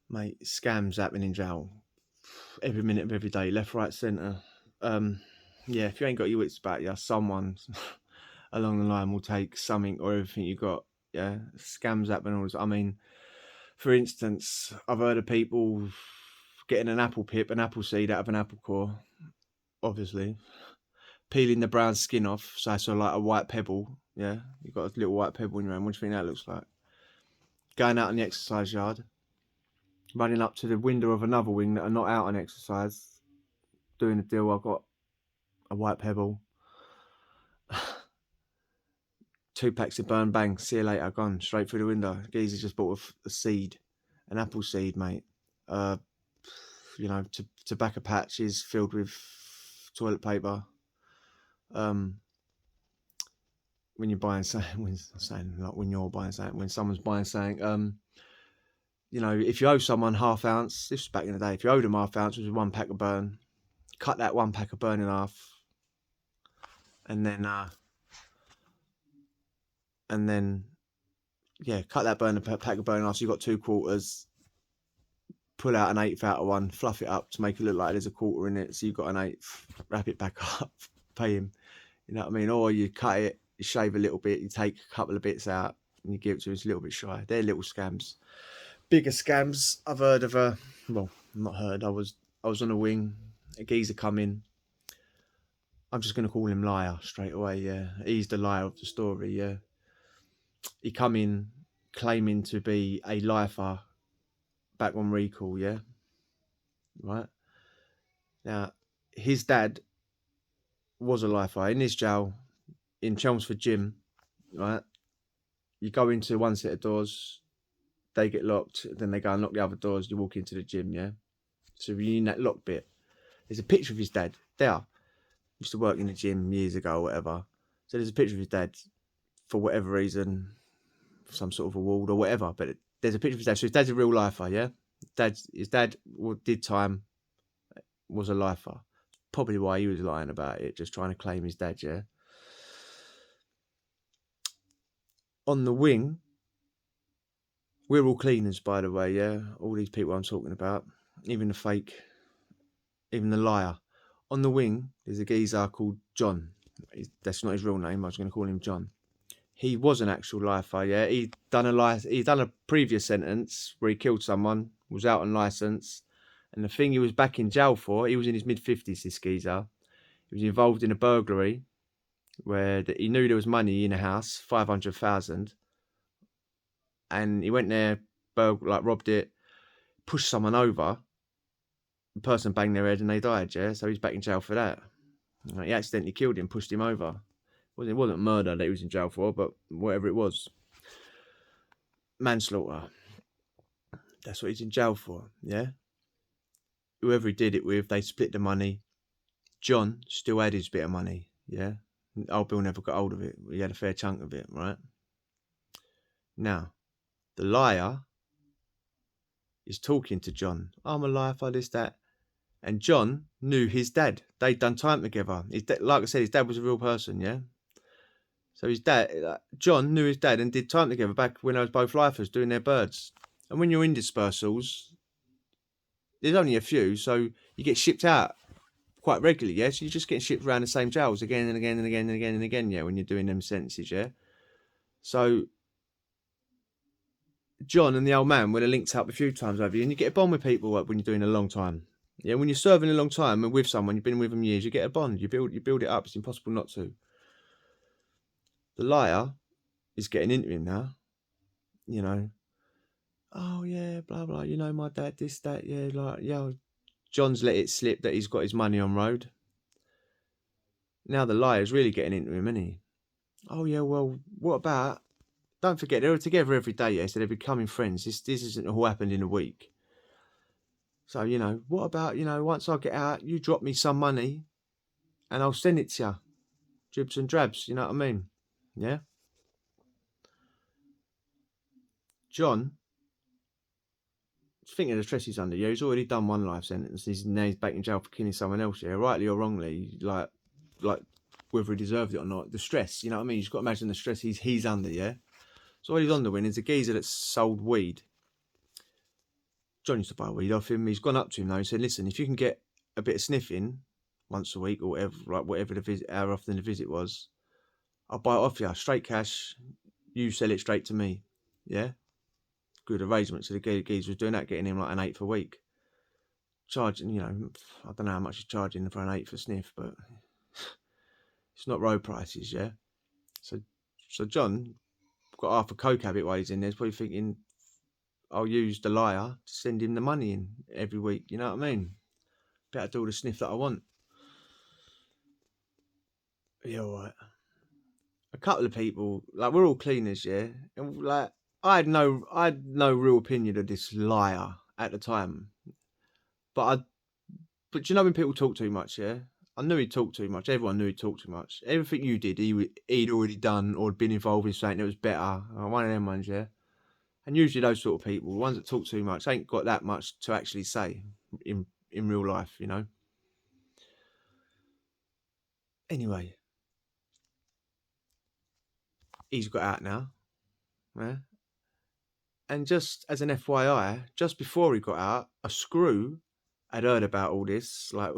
Mate, scams happening in jail every minute of every day, left, right, centre. Yeah, if you ain't got your wits about you, someone along the line will take something or everything you got. Yeah, scams happen all the time. I mean, for instance, I've heard of people getting an apple pip, an apple seed out of an apple core, obviously, peeling the brown skin off, so it's like a white pebble. Yeah, you've got a little white pebble in your hand. What do you think that looks like? Going out in the exercise yard, running up to the window of another wing that are not out on exercise, doing a deal. I've got a white pebble, 2 packs of burn, bang, see you later, gone straight through the window. Geezer just bought a seed, an apple seed, mate. You know, tobacco patches filled with toilet paper. When you're buying something, when you're buying something, when someone's buying something, you know, if you owe someone ½ ounce, this was back in the day, if you owed them ½ ounce, it was 1 pack of burn. Cut that 1 pack of burn in half, and then yeah, cut that pack of burn in half. So you got 2/4. Pull out an 1/8 out of one, fluff it up to make it look like there's a quarter in it. So you've got an 1/8, wrap it back up, pay him. You know what I mean? Or you cut it, you shave a little bit, you take a couple of bits out, and you give it to him. It's a little bit shy. They're little scams. Bigger scams, I've heard of well, not heard. I was on a wing. A geezer come in. I'm just going to call him liar straight away. Yeah, he's the liar of the story. Yeah, he come in claiming to be a lifer back on recall. Yeah, right. Now his dad was a lifer in this jail in Chelmsford Gym. Right, you go into one set of doors, they get locked, then they go and lock the other doors. You walk into the gym. Yeah, so you're in that lock bit. There's a picture of his dad there. Used to work in the gym years ago or whatever. So there's a picture of his dad for whatever reason, some sort of award or whatever. But there's a picture of his dad. So his dad's a real lifer, yeah? His dad did time, was a lifer. Probably why he was lying about it, just trying to claim his dad, yeah? On the wing, we're all cleaners, by the way, yeah? All these people I'm talking about, even the fake, even the liar. On the wing, there's a geezer called John. That's not his real name. I was going to call him John. He was an actual lifer, yeah. He'd done a previous sentence where he killed someone, was out on licence, and the thing he was back in jail for, he was in his mid-50s, this geezer. He was involved in a burglary where he knew there was money in a house, 500,000, and he went there, robbed it, pushed someone over. The person banged their head and they died, yeah. So he's back in jail for that. He accidentally killed him, pushed him over. It wasn't murder that he was in jail for, but whatever it was, manslaughter. That's what he's in jail for, yeah. Whoever he did it with, they split the money. John still had his bit of money, yeah. Old Bill never got hold of it. He had a fair chunk of it, right? Now, the liar is talking to John. I'm a liar for this, that. And John knew his dad. They'd done time together. Like I said, his dad was a real person, yeah. So his dad, John knew his dad and did time together back when they was both lifers doing their birds. And when you're in dispersals, there's only a few, so you get shipped out quite regularly, yeah? So you're just getting shipped around the same jails again and again and again and again and again, yeah, when you're doing them sentences, yeah? So John and the old man would have linked up a few times over you, and you get a bond with people when you're doing a long time. Yeah, when you're serving a long time and with someone, you've been with them years, you get a bond. You build it up. It's impossible not to. The liar is getting into him now, you know. Oh yeah, blah blah. You know my dad, this that, yeah, like yeah. John's let it slip that he's got his money on road. Now the liar's really getting into him, isn't he? Oh yeah, well, what about? Don't forget they're together every day, yeah. So they're becoming friends. This isn't all happened in a week. So you know, what about once I get out, you drop me some money, and I'll send it to you, dribs and drabs. You know what I mean? Yeah. John, thinking of the stress he's under. Yeah, he's already done one life sentence. Now he's back in jail for killing someone else. Yeah, rightly or wrongly, like whether he deserved it or not. The stress, you know what I mean? You've got to imagine the stress he's under. Yeah. So what he's on the win is a geezer that's sold weed. John used to buy weed off him. He's gone up to him though. He said, "Listen, if you can get a bit of sniffing once a week or whatever, like whatever the visit, how often the visit was, I'll buy it off you, straight cash. You sell it straight to me." Yeah, good arrangement. So the geezer was doing that, getting him like an 8th a week, charging. You know, I don't know how much he's charging for an 8th a sniff, but it's not road prices. Yeah. So John got half a coke habit while he's in there. He's probably thinking, I'll use the liar to send him the money in every week. You know what I mean? Better do all the sniff that I want. Yeah, all right. A couple of people, like, we're all cleaners, yeah, and like I had no real opinion of this liar at the time, but you know when people talk too much, yeah, I knew he talked too much. Everyone knew he talked too much. Everything you did, he'd already done or been involved in something that was better. One of them ones, yeah. And usually those sort of people, the ones that talk too much, ain't got that much to actually say in real life, you know. Anyway, he's got out now, yeah. And just as an FYI, just before he got out, a screw had heard about all this, like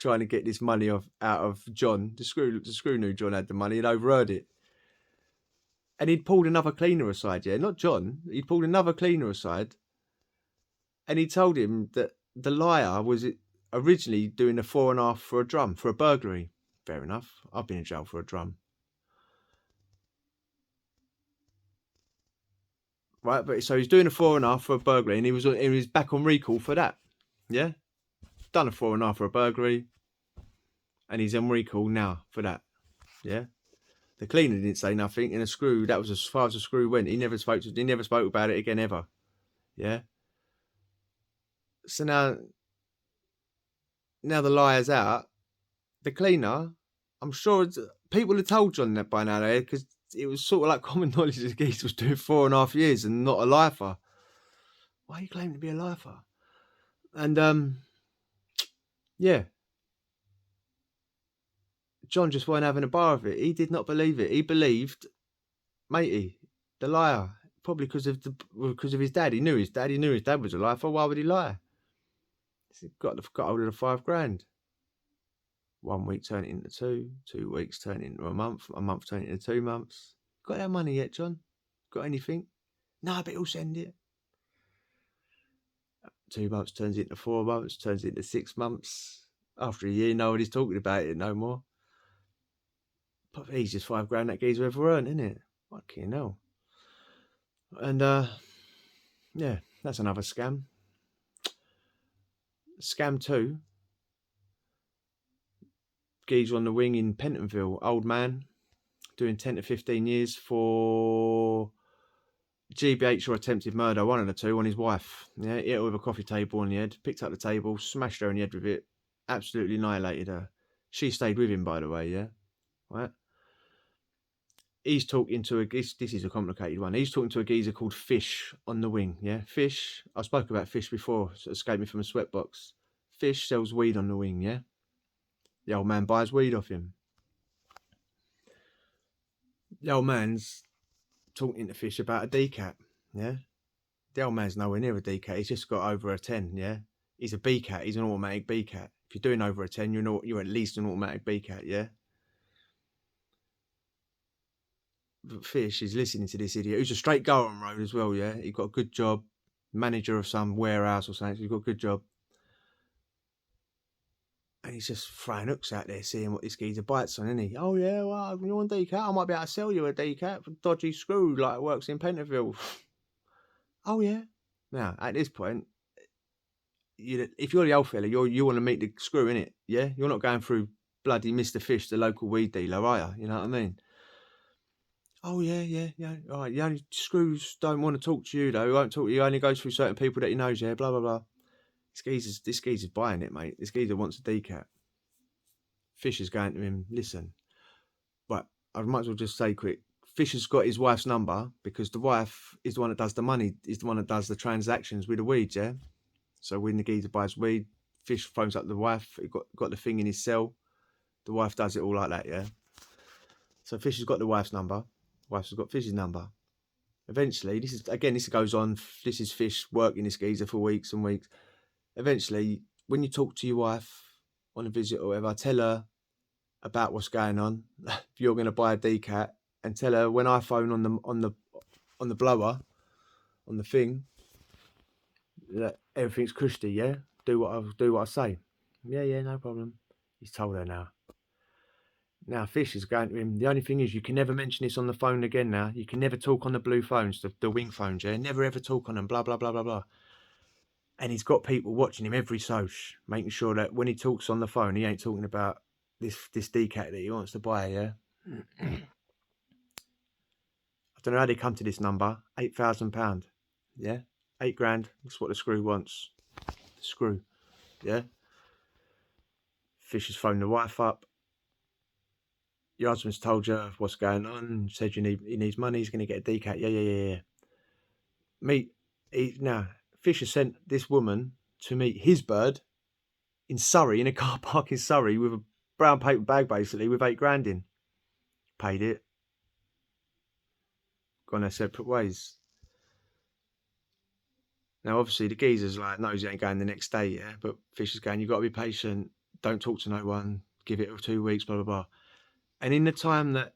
trying to get this money out of John. The screw knew John had the money and overheard it. And he'd pulled another cleaner aside, yeah, not John. He'd pulled another cleaner aside, and he told him that the liar was originally doing a 4.5 for a drum, for a burglary. Fair enough. I've been in jail for a drum. Right, but so he's doing a 4.5 for a burglary, and he was back on recall for that. Yeah, done a 4.5 for a burglary, and he's on recall now for that. Yeah, the cleaner didn't say nothing, and a screw, that was as far as the screw went. He never spoke about it again ever. Yeah. So now the liar's out. The cleaner, I'm sure people had told John that by now, because it was sort of like common knowledge that Geese was doing 4.5 years and not a lifer. Why are you claiming to be a lifer? And yeah, John just weren't having a bar of it. He did not believe it. He believed Matey, the liar, probably because of his dad. He knew his dad. He knew his dad was a lifer. Why would he lie? He got hold of the $5,000. 1 week turned it into 2, 2 weeks turned it into a month turned it into 2 months. Got that money yet, John? Got anything? No, but he'll send it. 2 months turns into 4 months, turns into 6 months. After a year, nobody's talking about it no more. But he's just $5,000 that geezer ever earned, isn't it? Fucking hell. And yeah, that's another scam. Scam 2. Geezer on the wing in Pentonville, old man, doing 10 to 15 years for GBH or attempted murder, one of the two, on his wife. Yeah, hit her with a coffee table on the head, picked up the table, smashed her in the head with it, absolutely annihilated her. She stayed with him, by the way, yeah? Right? He's talking to this is a complicated one. He's talking to a geezer called Fish on the wing, yeah? Fish, I spoke about Fish before, so it escaped me from a sweatbox. Fish sells weed on the wing, yeah? The old man buys weed off him. The old man's talking to Fish about a decat, yeah? The old man's nowhere near a decat. He's just got over a 10, yeah? He's a B-cat. He's an automatic B-cat. If you're doing over a 10, you're at least an automatic B-cat, yeah? But Fish is listening to this idiot, who's a straight goer on road as well, yeah? He got a good job, manager of some warehouse or something, so he's got a good job. And he's just throwing hooks out there, seeing what this geezer bites on, isn't he? Oh, yeah, well, you want a decat? I might be able to sell you a decat for dodgy screw, like it works in Pentonville. Oh, yeah. Now, at this point, if you're the old fella, you want to meet the screw, innit? Yeah? You're not going through bloody Mr. Fish, the local weed dealer, are you? You know what I mean? Oh, yeah. All right, the only screws don't want to talk to you, though. He won't talk to you. He only goes through certain people that he knows, yeah? Blah, blah, blah. This geezer's buying it, mate. This geezer wants a decat. Fish is going to him, listen. Right, I might as well just say quick. Fish has got his wife's number because the wife is the one that does the money, is the one that does the transactions with the weed, yeah? So when the geezer buys weed, Fish phones up the wife. He got the thing in his cell. The wife does it all like that, yeah? So Fish has got the wife's number. Wife's got Fish's number. Eventually, this goes on. This is Fish working this geezer for weeks and weeks. Eventually, when you talk to your wife on a visit or whatever, tell her about what's going on. If you're going to buy a decat, and tell her when I phone on the blower, on the thing, that everything's cushy. Yeah, do what I say. Yeah, no problem. He's told her now. Now Fish is going to him. The only thing is, you can never mention this on the phone again. Now you can never talk on the blue phones, the wing phones. Yeah, never ever talk on them. Blah blah blah blah blah. And he's got people watching him every soch, making sure that when he talks on the phone, he ain't talking about this decat that he wants to buy. Yeah. I don't know how they come to this number. £8,000. Yeah, £8,000. That's what the screw wants. The screw. Yeah. Fish has phoned the wife up. Your husband's told you what's going on. Said he needs money. He's going to get a decat. Yeah. Now Fish has sent this woman to meet his bird in Surrey, in a car park in Surrey, with a brown paper bag, basically, with £8,000 in. Paid it. Gone their separate ways. Now, obviously, the geezer's like, knows he ain't going the next day, yeah? But Fish is going, you've got to be patient. Don't talk to no one. Give it 2 weeks, blah, blah, blah. And in the time that,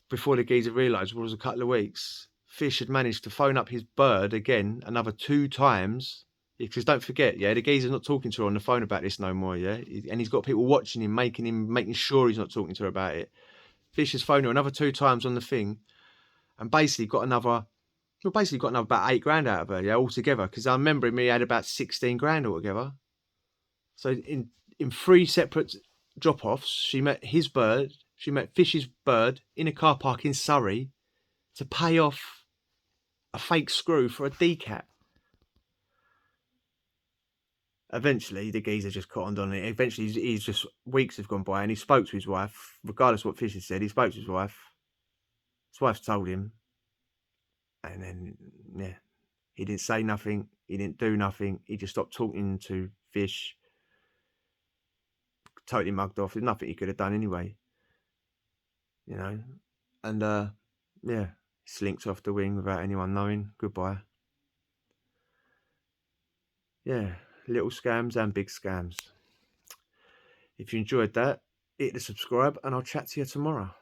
before the geezer realised, was a couple of weeks, Fish had managed to phone up his bird again another 2 times. Because don't forget, yeah, the geezer's not talking to her on the phone about this no more, yeah? And he's got people watching him, making sure he's not talking to her about it. Fish has phoned her another 2 times on the thing, and basically got another about £8,000 out of her, yeah, altogether. Because I remember he had about 16 grand altogether. So in 3 separate drop-offs, she met Fish's bird in a car park in Surrey to pay off a fake screw for a decat. Eventually, the geezer just cottoned on it. Eventually, he's just, weeks have gone by, and he spoke to his wife, regardless of what Fish had said. He spoke to his wife. His wife told him, and then, yeah, he didn't say nothing. He didn't do nothing. He just stopped talking to Fish. Totally mugged off. There's nothing he could have done anyway, you know. And yeah, slinks off the wing without anyone knowing. Goodbye. Yeah, little scams and big scams. If you enjoyed that, hit the subscribe, and I'll chat to you tomorrow.